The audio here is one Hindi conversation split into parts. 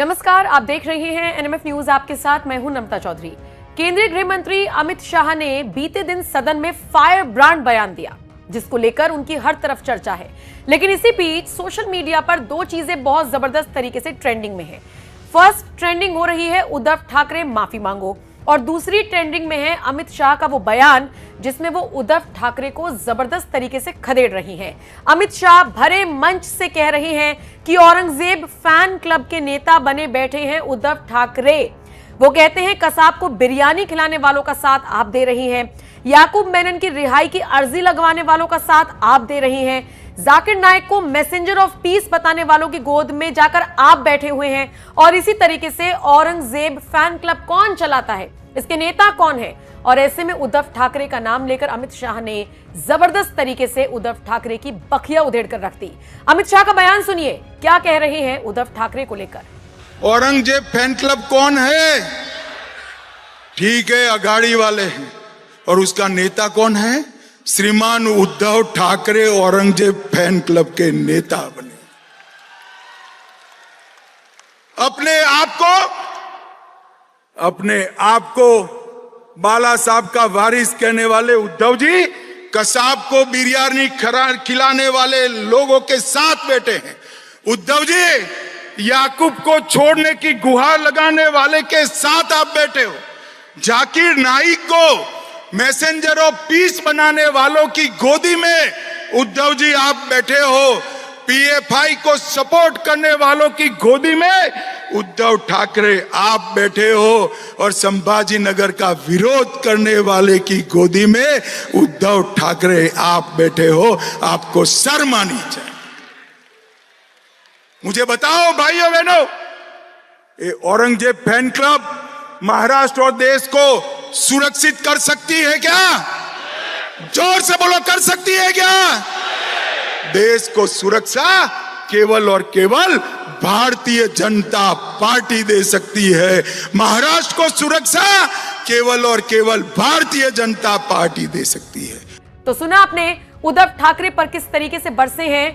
नमस्कार, आप देख रहे हैं एनएमएफ न्यूज। आपके साथ मैं हूं नमता चौधरी। केंद्रीय गृह मंत्री अमित शाह ने बीते दिन सदन में फायर ब्रांड बयान दिया, जिसको लेकर उनकी हर तरफ चर्चा है। लेकिन इसी बीच सोशल मीडिया पर दो चीजें बहुत जबरदस्त तरीके से ट्रेंडिंग में है। फर्स्ट ट्रेंडिंग हो रही है उद्धव ठाकरे माफी मांगो, और दूसरी ट्रेंडिंग में है अमित शाह का वो बयान जिसमें वो उद्धव ठाकरे को जबरदस्त तरीके से खदेड़ रही हैं। अमित शाह भरे मंच से कह रहे हैं कि औरंगजेब फैन क्लब के नेता बने बैठे हैं उद्धव ठाकरे। वो कहते हैं कसाब को बिरयानी खिलाने वालों का साथ आप दे रही हैं, याकूब मेनन की रिहाई की अर्जी लगवाने वालों का साथ आप दे रही हैं, जाकिर नाइक को मैसेंजर ऑफ पीस बताने वालों की गोद में जाकर आप बैठे हुए हैं। और इसी तरीके से औरंगजेब फैन क्लब कौन चलाता है, इसके नेता कौन है, और ऐसे में उद्धव ठाकरे का नाम लेकर अमित शाह ने जबरदस्त तरीके से उद्धव ठाकरे की बखिया उधेड़ कर रख दी। अमित शाह का बयान सुनिए, क्या कह रहे हैं उद्धव ठाकरे को लेकर। औरंगजेब फैन क्लब कौन है? ठीक है, अघाड़ी वाले हैं। और उसका नेता कौन है? श्रीमान उद्धव ठाकरे औरंगजेब फैन क्लब के नेता बने। अपने आप को बाला साहब का वारिस कहने वाले उद्धव जी कसाब को बिरयानी खिलाने वाले लोगों के साथ बैठे हैं। उद्धव जी याकूब को छोड़ने की गुहार लगाने वाले के साथ आप बैठे हो। जाकिर नाइक को मैसेंजर ऑफ पीस बनाने वालों की गोदी में उद्धव जी आप बैठे हो। पीएफआई को सपोर्ट करने वालों की गोदी में उद्धव ठाकरे आप बैठे हो। और संभाजी नगर का विरोध करने वाले की गोदी में उद्धव ठाकरे आप बैठे हो। आपको शर्म आनी चाहिए। मुझे बताओ भाइयों बहनों, ये औरंगजेब फैन क्लब महाराष्ट्र और देश को सुरक्षित कर सकती है क्या? जोर से बोलो, कर सकती है क्या? देश को सुरक्षा केवल और केवल भारतीय जनता पार्टी दे सकती है। महाराष्ट्र को सुरक्षा केवल और केवल भारतीय जनता पार्टी दे सकती है। तो सुना आपने उद्धव ठाकरे पर किस तरीके से बरसे हैं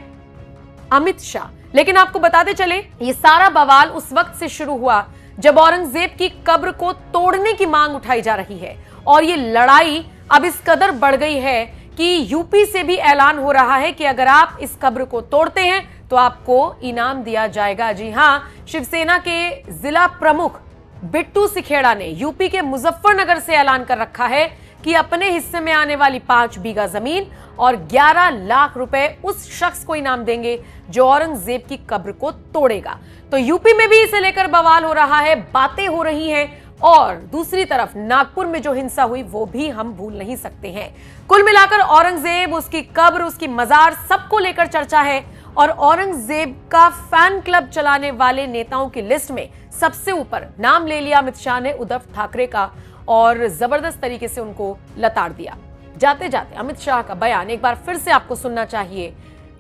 अमित शाह। लेकिन आपको बताते चले, ये सारा बवाल उस वक्त से शुरू हुआ जब औरंगजेब की कब्र को तोड़ने की मांग उठाई जा रही है। और ये लड़ाई अब इस कदर बढ़ गई है कि यूपी से भी ऐलान हो रहा है कि अगर आप इस कब्र को तोड़ते हैं तो आपको इनाम दिया जाएगा। जी हां, शिवसेना के जिला प्रमुख बिट्टू सिखेड़ा ने यूपी के मुजफ्फरनगर से ऐलान कर रखा है कि अपने हिस्से में आने वाली 5 बीघा जमीन और 11 लाख रुपए उस शख्स को इनाम देंगे जो औरंगजेब की कब्र को तोड़ेगा। तो यूपी में भी इसे लेकर बवाल हो रहा है, बातें हो रही हैं। और दूसरी तरफ नागपुर में जो हिंसा हुई वो भी हम भूल नहीं सकते हैं। कुल मिलाकर औरंगजेब, उसकी कब्र, उसकी मजार, सबको लेकर चर्चा है। और औरंगजेब का फैन क्लब चलाने वाले नेताओं की लिस्ट में सबसे ऊपर नाम ले लिया अमित शाह ने उद्धव ठाकरे का, और जबरदस्त तरीके से उनको लताड़ दिया। जाते जाते अमित शाह का बयान एक बार फिर से आपको सुनना चाहिए।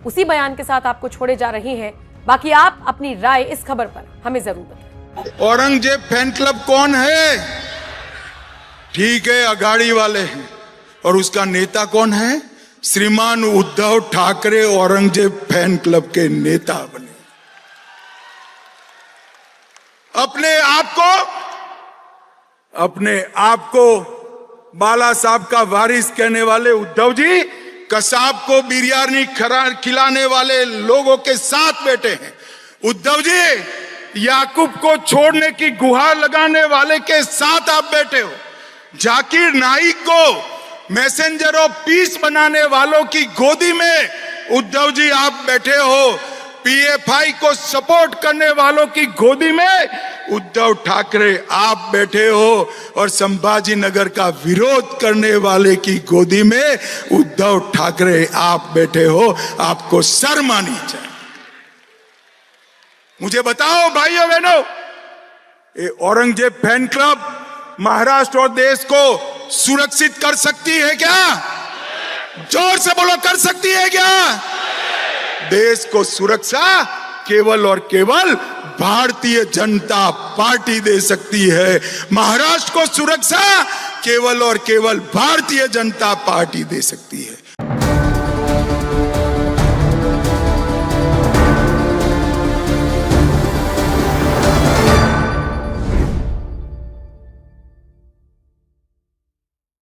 उसी बयान के साथ आपको छोड़े जा रही हैं। बाकी आप अपनी राय इस खबर पर हमें जरूर बताएं। औरंगजेब फैन क्लब कौन है? ठीक है, अघाड़ी वाले हैं। और उसका नेता कौन है? श्रीमान उद्धव ठाकरे औरंगजेब फैन क्लब के नेता बने। अपने आप को बाला साहब का वारिस कहने वाले उद्धव जी कसाब को बिरयानी खिलाने वाले लोगों के साथ बैठे हैं। उद्धव जी याकूब को छोड़ने की गुहार लगाने वाले के साथ आप बैठे हो। जाकिर नाइक को मैसेंजर ऑफ पीस बनाने वालों की गोदी में उद्धव जी आप बैठे हो। पीएफआई को सपोर्ट करने वालों की गोदी में उद्धव ठाकरे आप बैठे हो। और संभाजी नगर का विरोध करने वाले की गोदी में उद्धव ठाकरे आप बैठे हो। आपको शर्म आनी चाहिए। मुझे बताओ भाइयों बहनों, ये औरंगजेब फैन क्लब महाराष्ट्र और देश को सुरक्षित कर सकती है क्या? जोर से बोलो, कर सकती है क्या? देश को सुरक्षा केवल और केवल भारतीय जनता पार्टी दे सकती है। महाराष्ट्र को सुरक्षा केवल और केवल भारतीय जनता पार्टी दे सकती है।